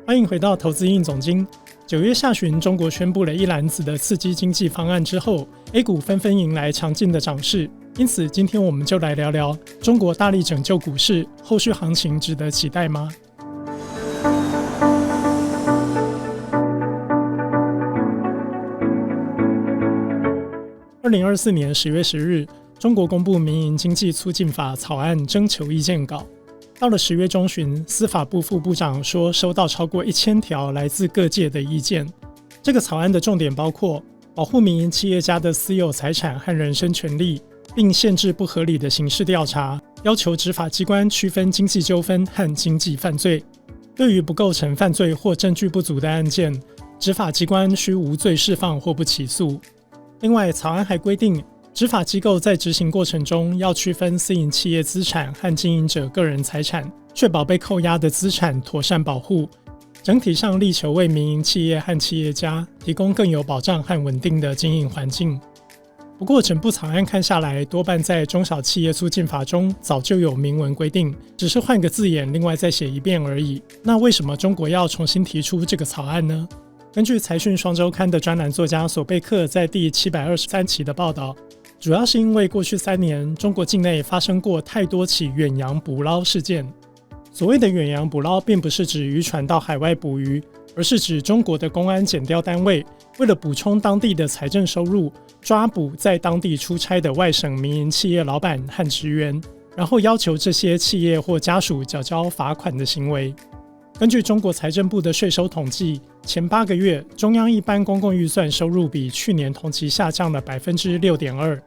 欢迎回到投资硬总经。9月下旬，中国宣布了一篮子的刺激经济方案之后 ，A 股纷纷迎来强劲的涨势。因此，今天我们就来聊聊中国大力拯救股市，后续行情值得期待吗？2024年10月10日，中国公布民营经济促进法草案征求意见稿。到了10月中旬，司法部副部长说收到超过1000条来自各界的意见。这个草案的重点包括保护民营企业家的私有财产和人身权利，并限制不合理的刑事调查，要求执法机关区分经济纠纷和经济犯罪。对于不构成犯罪或证据不足的案件，执法机关需无罪释放或不起诉。另外，草案还规定执法机构在执行过程中要区分私营企业资产和经营者个人财产，确保被扣押的资产妥善保护。整体上力求为民营企业和企业家提供更有保障和稳定的经营环境。不过，整部草案看下来，多半在中小企业促进法中早就有明文规定，只是换个字眼，另外再写一遍而已。那为什么中国要重新提出这个草案呢？根据财讯双周刊的专栏作家索贝克在第723期的报道，主要是因为过去3年中国境内发生过太多起远洋捕捞事件。所谓的远洋捕捞并不是指渔船到海外捕鱼，而是指中国的公安检调单位为了补充当地的财政收入，抓捕在当地出差的外省民营企业老板和职员，然后要求这些企业或家属缴交罚款的行为。根据中国财政部的税收统计，前8个月中央一般公共预算收入比去年同期下降了 6.2%，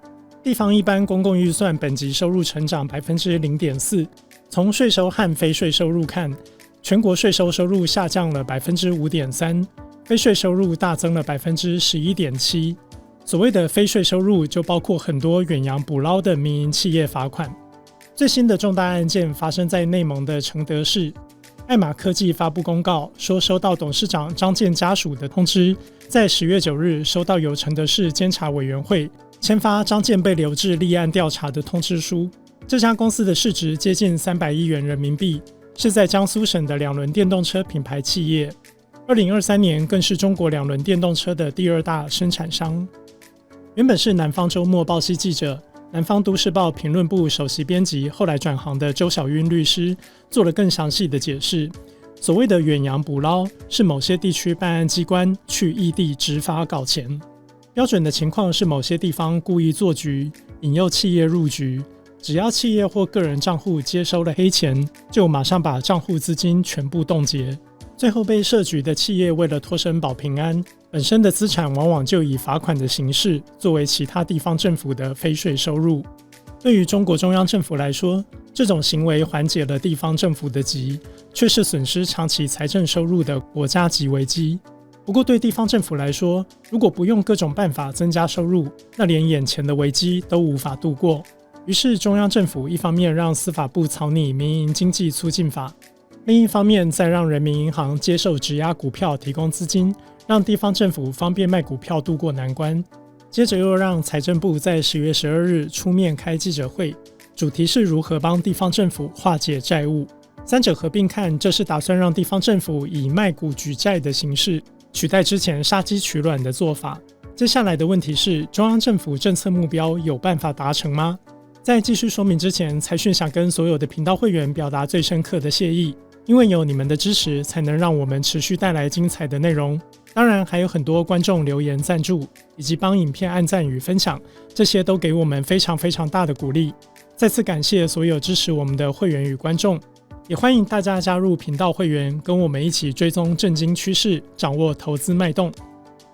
地方一般公共预算本级收入成长 0.4%。 从税收和非税收入看，全国税收收入下降了 5.3%， 非税收入大增了 11.7%。 所谓的非税收入就包括很多远洋捕捞的民营企业罚款。最新的重大案件发生在内蒙的承德市，爱玛科技发布公告说，收到董事长张建家属的通知，在10月9日收到由承德市监察委员会签发张建被留置立案调查的通知书。这家公司的市值接近300亿元人民币，是在江苏省的2轮电动车品牌企业。2023年更是中国2轮电动车的第2大生产商。原本是南方周末报系记者、南方都市报评论部首席编辑，后来转行的周小晕律师做了更详细的解释。所谓的远洋捕捞，是某些地区办案机关去异地执法搞钱。标准的情况是某些地方故意做局，引诱企业入局，只要企业或个人账户接收了黑钱，就马上把账户资金全部冻结。最后被设局的企业为了脱身保平安，本身的资产往往就以罚款的形式作为其他地方政府的非税收入。对于中国中央政府来说，这种行为缓解了地方政府的急，却是损失长期财政收入的国家级危机。不过对地方政府来说，如果不用各种办法增加收入，那连眼前的危机都无法度过。于是中央政府一方面让司法部草拟民营经济促进法，另一方面再让人民银行接受质押股票提供资金，让地方政府方便卖股票渡过难关。接着又让财政部在10月12日出面开记者会，主题是如何帮地方政府化解债务。三者合并看，这是打算让地方政府以卖股举债的形式取代之前杀鸡取卵的做法。接下来的问题是，中央政府政策目标有办法达成吗？在继续说明之前，财讯想跟所有的频道会员表达最深刻的谢意，因为有你们的支持，才能让我们持续带来精彩的内容。当然还有很多观众留言赞助，以及帮影片按赞与分享，这些都给我们非常非常大的鼓励。再次感谢所有支持我们的会员与观众，也欢迎大家加入频道会员，跟我们一起追踪政经趋势，掌握投资脉动。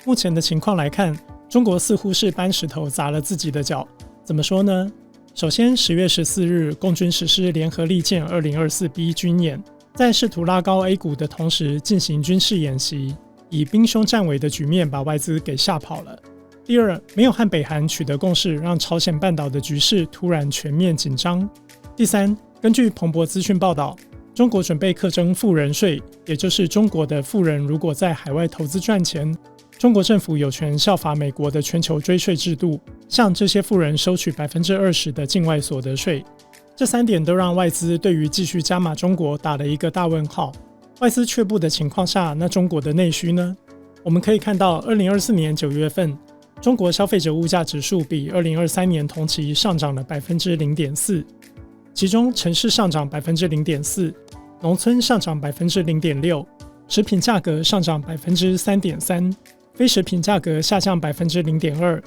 目前的情况来看，中国似乎是搬石头砸了自己的脚。怎么说呢？首先10月14日，共军实施联合利剑 2024B 军演，在试图拉高 A 股的同时进行军事演习，以兵凶战危的局面把外资给吓跑了。第二，没有和北韩取得共识，让朝鲜半岛的局势突然全面紧张。第三，根据彭博资讯报道，中国准备课征富人税，也就是中国的富人如果在海外投资赚钱，中国政府有权效法美国的全球追税制度，向这些富人收取 20% 的境外所得税。这3点都让外资对于继续加码中国打了一个大问号。外资却步的情况下，那中国的内需呢？我们可以看到2024年9月份，中国消费者物价指数比2023年同期上涨了 0.4%， 其中城市上涨 0.4%， 农村上涨 0.6%， 食品价格上涨 3.3%， 非食品价格下降 0.2%，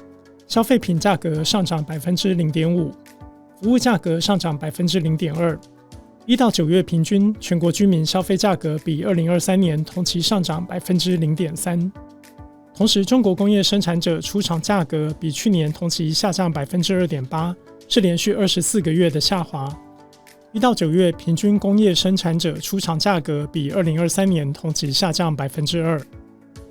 消费品价格上涨 0.5%， 服务价格上涨 0.2%。1到9月平均全国居民消费价格比2023年同期上涨 0.3%。 同时，中国工业生产者出厂价格比去年同期下降 2.8%， 是连续24个月的下滑。1到9月平均工业生产者出厂价格比2023年同期下降 2%，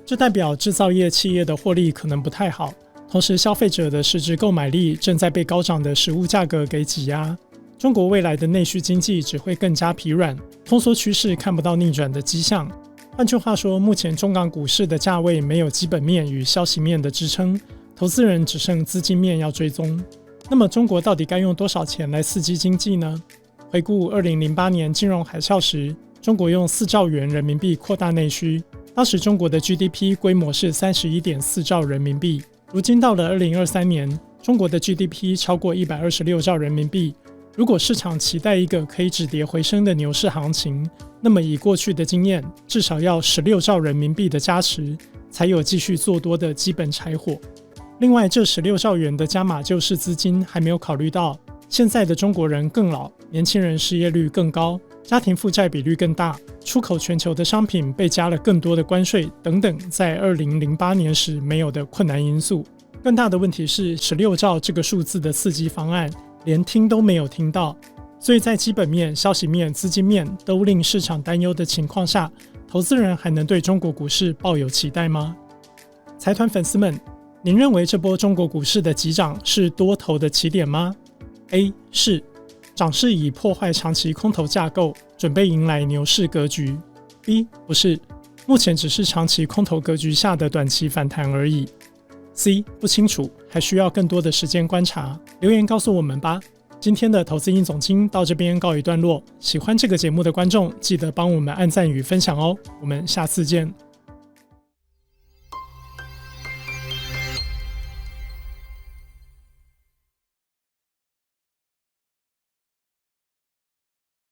这代表制造业企业的获利可能不太好，同时消费者的实质购买力正在被高涨的食物价格给挤压。中国未来的内需经济只会更加疲软，通缩趋势看不到逆转的迹象。换句话说，目前中港股市的价位没有基本面与消息面的支撑，投资人只剩资金面要追踪。那么中国到底该用多少钱来刺激经济呢？回顾2008年金融海啸时，中国用4兆元人民币扩大内需，当时中国的 GDP 规模是 31.4 兆人民币。如今到了2023年，中国的 GDP 超过126兆人民币。如果市场期待一个可以止跌回升的牛市行情，那么以过去的经验，至少要16兆人民币的加持，才有继续做多的基本柴火。另外，这16兆元的加码救市资金还没有考虑到，现在的中国人更老，年轻人失业率更高，家庭负债比率更大，出口全球的商品被加了更多的关税等等，在2008年时没有的困难因素。更大的问题是16兆这个数字的刺激方案连听都没有听到，所以在基本面、消息面、资金面都令市场担忧的情况下，投资人还能对中国股市抱有期待吗？财团粉丝们，您认为这波中国股市的急涨是多头的起点吗？ A 是，涨势已破坏长期空头架构，准备迎来牛市格局。 B 不是，目前只是长期空头格局下的短期反弹而已。C 不清楚，还需要更多的时间观察，留言告诉我们吧。今天的投资鹰总经到这边告一段落，喜欢这个节目的观众记得帮我们按赞与分享哦，我们下次见。